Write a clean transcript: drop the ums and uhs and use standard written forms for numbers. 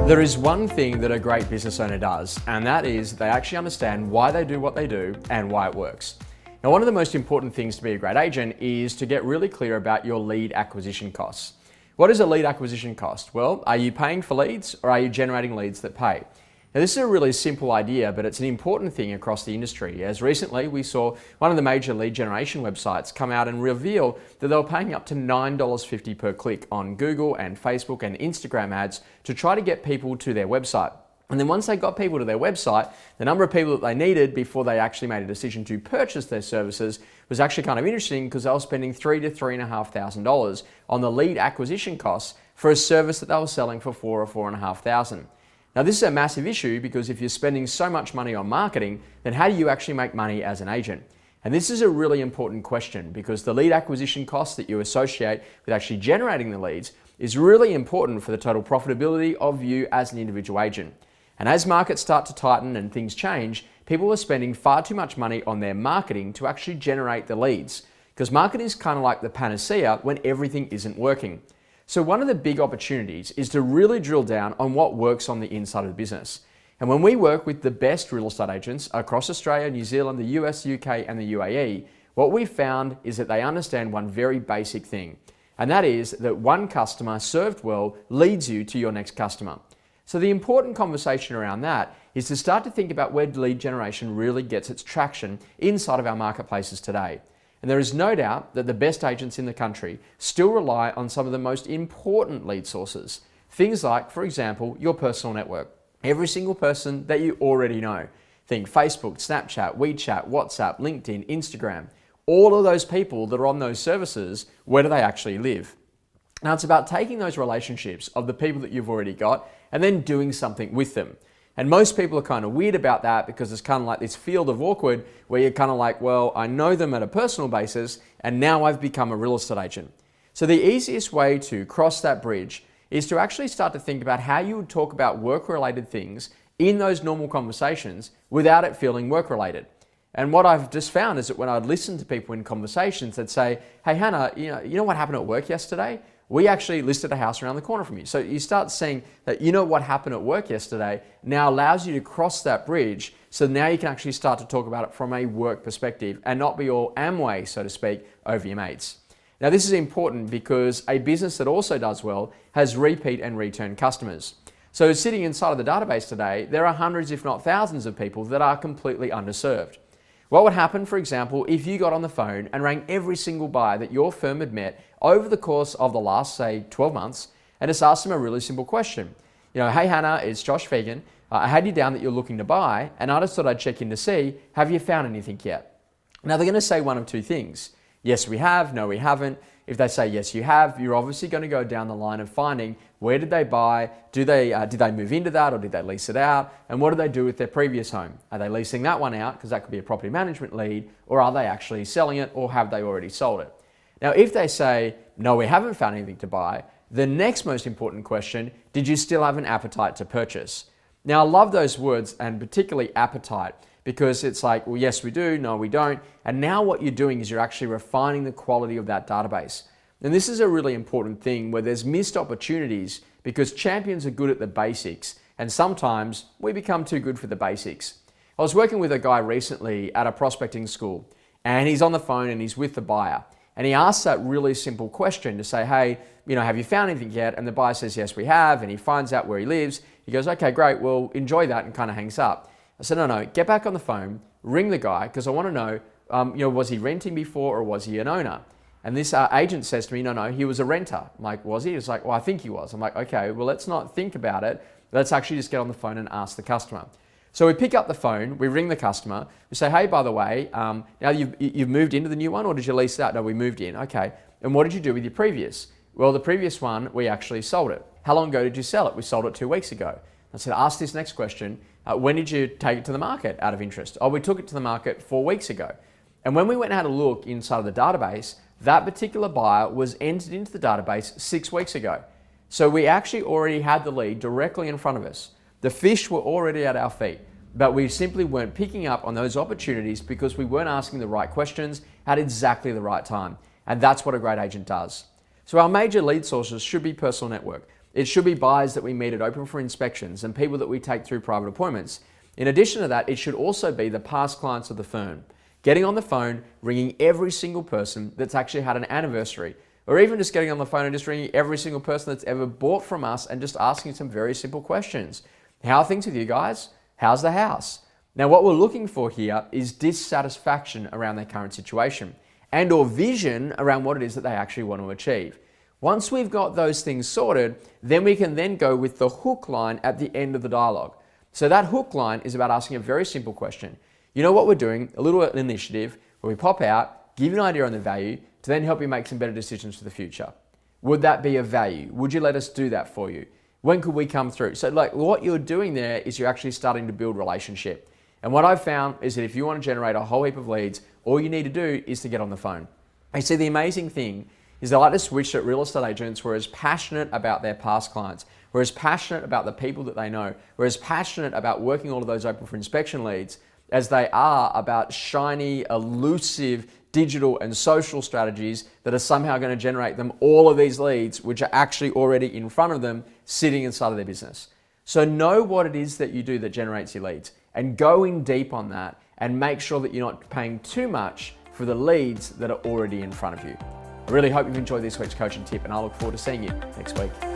There is one thing that a great business owner does, and that is they actually understand why they do what they do and why it works. Now, one of the most important things to be a great agent is to get really clear about your lead acquisition costs. What is a lead acquisition cost? Well, are you paying for leads or are you generating leads that pay? Now, this is a really simple idea, but it's an important thing across the industry, as recently we saw one of the major lead generation websites come out and reveal that they were paying up to $9.50 per click on Google and Facebook and Instagram ads to try to get people to their website. And then once they got people to their website, the number of people that they needed before they actually made a decision to purchase their services was actually kind of interesting, because they were spending $3,000 to $3,500 on the lead acquisition costs for a service that they were selling for $4,000 or $4,500. Now, this is a massive issue, because if you're spending so much money on marketing, then how do you actually make money as an agent? And this is a really important question, because the lead acquisition costs that you associate with actually generating the leads is really important for the total profitability of you as an individual agent. And as markets start to tighten and things change, people are spending far too much money on their marketing to actually generate the leads, because marketing is kind of like the panacea when everything isn't working. So one of the big opportunities is to really drill down on what works on the inside of the business. And when we work with the best real estate agents across Australia, New Zealand, the US, UK, and the UAE, what we've found is that they understand one very basic thing. And that is that one customer served well leads you to your next customer. So the important conversation around that is to start to think about where lead generation really gets its traction inside of our marketplaces today. And there is no doubt that the best agents in the country still rely on some of the most important lead sources. Things like, for example, your personal network. Every single person that you already know. Think Facebook, Snapchat, WeChat, WhatsApp, LinkedIn, Instagram. All of those people that are on those services, where do they actually live? Now, it's about taking those relationships of the people that you've already got and then doing something with them. And most people are kind of weird about that, because it's kind of like this field of awkward where you're kind of like, well, I know them at a personal basis and now I've become a real estate agent. So the easiest way to cross that bridge is to actually start to think about how you would talk about work-related things in those normal conversations without it feeling work-related. And what I've just found is that when I'd listen to people in conversations, they'd say, hey, Hannah, you know what happened at work yesterday? We actually listed a house around the corner from you. So you start seeing that what happened at work yesterday now allows you to cross that bridge. So now you can actually start to talk about it from a work perspective and not be all Amway, so to speak, over your mates. Now, this is important because a business that also does well has repeat and return customers. So sitting inside of the database today, there are hundreds, if not thousands, of people that are completely underserved. What would happen, for example, if you got on the phone and rang every single buyer that your firm had met over the course of the last, say, 12 months, and just asked them a really simple question. Hey Hannah, it's Josh Fegan. I had you down that you're looking to buy, and I just thought I'd check in to see, have you found anything yet? Now, they're going to say one of two things. Yes, we have. No, we haven't. If they say yes, you have, you're obviously going to go down the line of finding where did they buy, did they move into that, or did they lease it out, and what do they do with their previous home? Are they leasing that one out, because that could be a property management lead, or are they actually selling it, or have they already sold it? Now, if they say, no, we haven't found anything to buy, the next most important question, did you still have an appetite to purchase? Now, I love those words, and particularly appetite, because it's like, well, yes, we do, no, we don't. And now what you're doing is you're actually refining the quality of that database. And this is a really important thing where there's missed opportunities, because champions are good at the basics, and sometimes we become too good for the basics. I was working with a guy recently at a prospecting school, and he's on the phone and he's with the buyer. And he asks that really simple question to say, hey, have you found anything yet? And the buyer says, yes, we have. And he finds out where he lives. He goes, okay, great, well, enjoy that, and kind of hangs up. I said, no, get back on the phone, ring the guy, because I want to know, was he renting before or was he an owner? And this agent says to me, no, he was a renter. I'm like, was he? It's like, well, I think he was. I'm like, okay, well, let's not think about it. Let's actually just get on the phone and ask the customer. So we pick up the phone, we ring the customer, we say, hey, by the way, now you've moved into the new one, or did you lease that? No, we moved in. Okay. And what did you do with your previous? Well, the previous one, we actually sold it. How long ago did you sell it? We sold it 2 weeks ago. I said, ask this next question. When did you take it to the market out of interest? Oh, we took it to the market 4 weeks ago. And when we went and had a look inside of the database, that particular buyer was entered into the database 6 weeks ago. So we actually already had the lead directly in front of us. The fish were already at our feet, but we simply weren't picking up on those opportunities because we weren't asking the right questions at exactly the right time. And that's what a great agent does. So our major lead sources should be personal network. It should be buyers that we meet at open for inspections and people that we take through private appointments. In addition to that, it should also be the past clients of the firm. Getting on the phone, ringing every single person that's actually had an anniversary, or even just getting on the phone and just ringing every single person that's ever bought from us and just asking some very simple questions. How are things with you guys? How's the house? Now, what we're looking for here is dissatisfaction around their current situation and or vision around what it is that they actually want to achieve. Once we've got those things sorted, then we can then go with the hook line at the end of the dialogue. So that hook line is about asking a very simple question. You know what we're doing, a little initiative where we pop out, give you an idea on the value to then help you make some better decisions for the future. Would that be of value? Would you let us do that for you? When could we come through? So like what you're doing there is you're actually starting to build relationship. And what I've found is that if you want to generate a whole heap of leads, all you need to do is to get on the phone. I see the amazing thing is they like to switch that real estate agents were as passionate about their past clients, were as passionate about the people that they know, were as passionate about working all of those open for inspection leads as they are about shiny, elusive, digital and social strategies that are somehow going to generate them all of these leads, which are actually already in front of them, sitting inside of their business. So know what it is that you do that generates your leads and go in deep on that and make sure that you're not paying too much for the leads that are already in front of you. I really hope you've enjoyed this week's coaching tip and I look forward to seeing you next week.